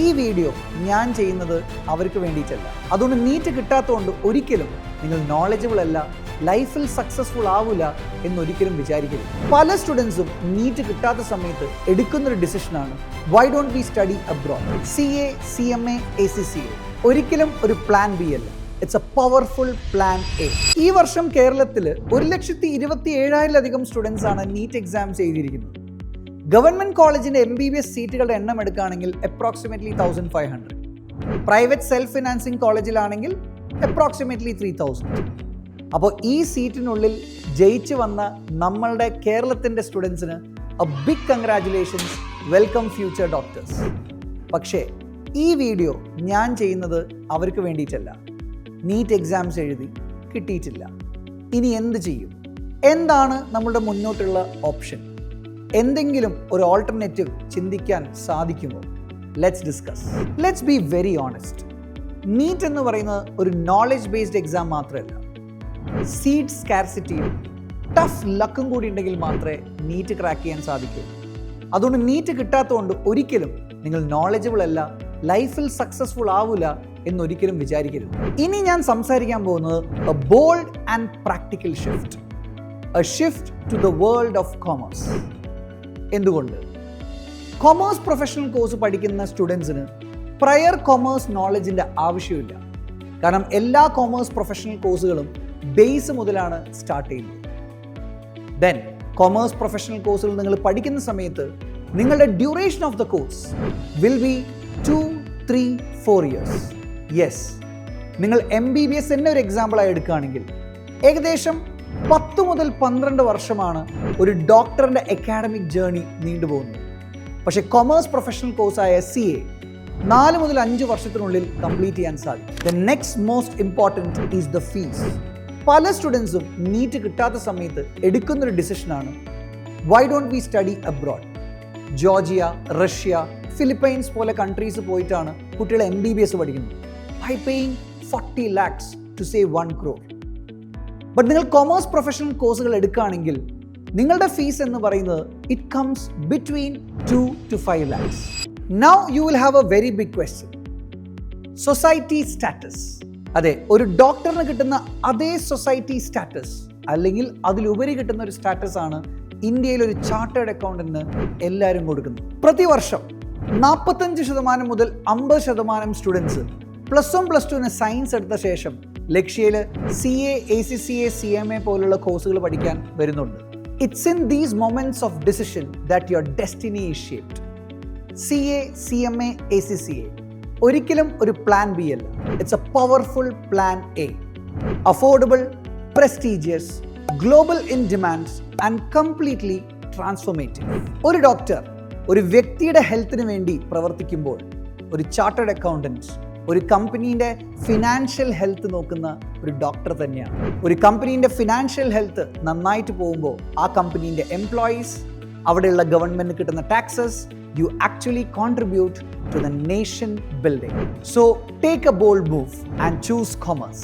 ഈ വീഡിയോ ഞാൻ ചെയ്യുന്നത് അവർക്ക് വേണ്ടിയിട്ടല്ല. അതുകൊണ്ട് നീറ്റ് കിട്ടാത്തതുകൊണ്ട് ഒരിക്കലും നിങ്ങൾ നോളജബിൾ അല്ല, ലൈഫിൽ സക്സസ്ഫുൾ ആവില്ല എന്നൊരിക്കലും വിചാരിക്കരുത്. പല സ്റ്റുഡൻസും നീറ്റ് കിട്ടാത്ത സമയത്ത് എടുക്കുന്നൊരു ഡിസിഷനാണ് why don't we study abroad. CA, CMA, ACCA ഒരിക്കലും ഒരു പ്ലാൻ ബി അല്ല. It's a powerful plan A. ഈ വർഷം കേരളത്തിൽ 1,27,000-ലധികം സ്റ്റുഡൻസ് ആണ് നീറ്റ് എക്സാം ചെയ്തിരിക്കുന്നത്. ഗവൺമെന്റ് കോളേജിന്റെ MBBS സീറ്റുകളുടെ എണ്ണം എടുക്കുകയാണെങ്കിൽ അപ്രോക്സിമേറ്റ്ലി 1,500. പ്രൈവറ്റ് സെൽഫ് ഫിനാൻസിങ് കോളേജിലാണെങ്കിൽ അപ്രോക്സിമേറ്റ്ലി 3,000. അപ്പോൾ ഈ സീറ്റിനുള്ളിൽ ജയിച്ചു വന്ന നമ്മളുടെ കേരളത്തിന്റെ സ്റ്റുഡൻസിന് a big congratulations, welcome future doctors. പക്ഷേ ഈ വീഡിയോ ഞാൻ ചെയ്യുന്നത് അവർക്ക് വേണ്ടിയിട്ടല്ല. നീറ്റ് എക്സാംസ് എഴുതി കിട്ടിയിട്ടില്ല, ഇനി എന്ത് ചെയ്യും? എന്താണ് നമ്മളുടെ മുന്നോട്ടുള്ള ഓപ്ഷൻ? എന്തെങ്കിലും ഒരു ഓൾട്ടർനേറ്റീവ് ചിന്തിക്കാൻ സാധിക്കുമോ? Let's discuss. Let's be very honest. NEET എന്ന് പറയുന്നത് ഒരു നോളജ് ബേസ്ഡ് എക്സാം മാത്രമല്ല. സീറ്റ് സ്കാർസിറ്റിയും ടഫ് ലക്കും കൂടി ഉണ്ടെങ്കിൽ മാത്രമേ നീറ്റ് ക്രാക്ക് ചെയ്യാൻ സാധിക്കൂ. അതുകൊണ്ട് നീറ്റ് കിട്ടാത്തതുകൊണ്ട് ഒരിക്കലും നിങ്ങൾ നോളജബിൾ അല്ല, ലൈഫിൽ സക്സസ്ഫുൾ ആവില്ല എന്നൊരിക്കലും വിചാരിക്കരുത്. ഇനി ഞാൻ സംസാരിക്കാൻ പോകുന്നത് a bold and practical shift, a shift to the world of commerce. എന്തുകൊണ്ട്? കൊമേഴ്സ് പ്രൊഫഷണൽ കോഴ്സ് പഠിക്കുന്ന സ്റ്റുഡൻസിന് പ്രയർ കൊമേഴ്സ് നോളജിൻ്റെ ആവശ്യമില്ല. കാരണം എല്ലാ കൊമേഴ്സ് പ്രൊഫഷണൽ കോഴ്സുകളും ബേസ് മുതലാണ് സ്റ്റാർട്ട് ചെയ്യുന്നത്. ദെൻ കൊമേഴ്സ് പ്രൊഫഷണൽ കോഴ്സുകൾ നിങ്ങൾ പഠിക്കുന്ന സമയത്ത് നിങ്ങളുടെ duration of the course will be 2, 3, 4 years. Yes, നിങ്ങൾ MBBS തന്നെ ഒരു എക്സാമ്പിളായി എടുക്കുകയാണെങ്കിൽ ഏകദേശം 10 മുതൽ 12 വർഷമാണ് ഒരു ഡോക്ടറിൻ്റെ അക്കാഡമിക് ജേർണി നീണ്ടുപോകുന്നത്. പക്ഷേ കൊമേഴ്സ് പ്രൊഫഷണൽ കോഴ്സായ CA 4 മുതൽ 5 വർഷത്തിനുള്ളിൽ കംപ്ലീറ്റ് ചെയ്യാൻ സാധിക്കും. The next most important is the fees. പല സ്റ്റുഡൻസും നീറ്റ് കിട്ടാത്ത സമയത്ത് എടുക്കുന്നൊരു ഡിസിഷനാണ് why don't we study abroad. Georgia, Russia, Philippines പോലെ കൺട്രീസ് പോയിട്ടാണ് കുട്ടികൾ MBBS പഠിക്കുന്നത്. By paying 40 lakhs to save 1 crore. But നിങ്ങൾ കൊമേഴ്സ് പ്രൊഫഷണൽ കോഴ്സുകൾ എടുക്കുകയാണെങ്കിൽ നിങ്ങളുടെ ഫീസ് എന്ന് പറയുന്നത് it comes between 2 to 5 lakhs. Now you will have a very big question. Society status. അതെ, ഒരു ഡോക്ടറിന് കിട്ടുന്ന അതേ സൊസൈറ്റി സ്റ്റാറ്റസ് അല്ലെങ്കിൽ അതിലുപരി കിട്ടുന്ന ഒരു സ്റ്റാറ്റസ് ആണ് ഇന്ത്യയിൽ ഒരു ചാർട്ടേഡ് അക്കൗണ്ടന്റിന് എല്ലാവരും കൊടുക്കുന്നത്. പ്രതിവർഷം 45% മുതൽ 50% സ്റ്റുഡൻസ് +1 +2 സയൻസ് എടുത്ത ശേഷം ലക്ഷ്യയിൽ CA, ACCA, CMA പോലുള്ള കോഴ്സുകൾ പഠിക്കാൻ വരുന്നുണ്ട്. It's in these moments of decision that your destiny is shaped. CA, CMA, ACCA ഒരിക്കലും ഒരു പ്ലാൻ ബി അല്ല. It's a powerful plan A. Affordable, prestigious, global in demands and completely transformative. ഒരു doctor ഒരു വ്യക്തിയുടെ ഹെൽത്തിന് വേണ്ടി പ്രവർത്തിക്കുമ്പോൾ ഒരു ചാർട്ടേഡ് അക്കൗണ്ടന്റ് ഒരു കമ്പനീൻ്റെ ഫിനാൻഷ്യൽ ഹെൽത്ത് നോക്കുന്ന ഒരു ഡോക്ടർ തന്നെയാണ്. ഒരു കമ്പനീൻ്റെ ഫിനാൻഷ്യൽ ഹെൽത്ത് നന്നായിട്ട് പോകുമ്പോൾ ആ കമ്പനീൻ്റെ എംപ്ലോയീസ്, അവിടെയുള്ള ഗവൺമെൻറ് കിട്ടുന്ന taxes, you actually contribute to the nation building. So take a bold move and choose commerce.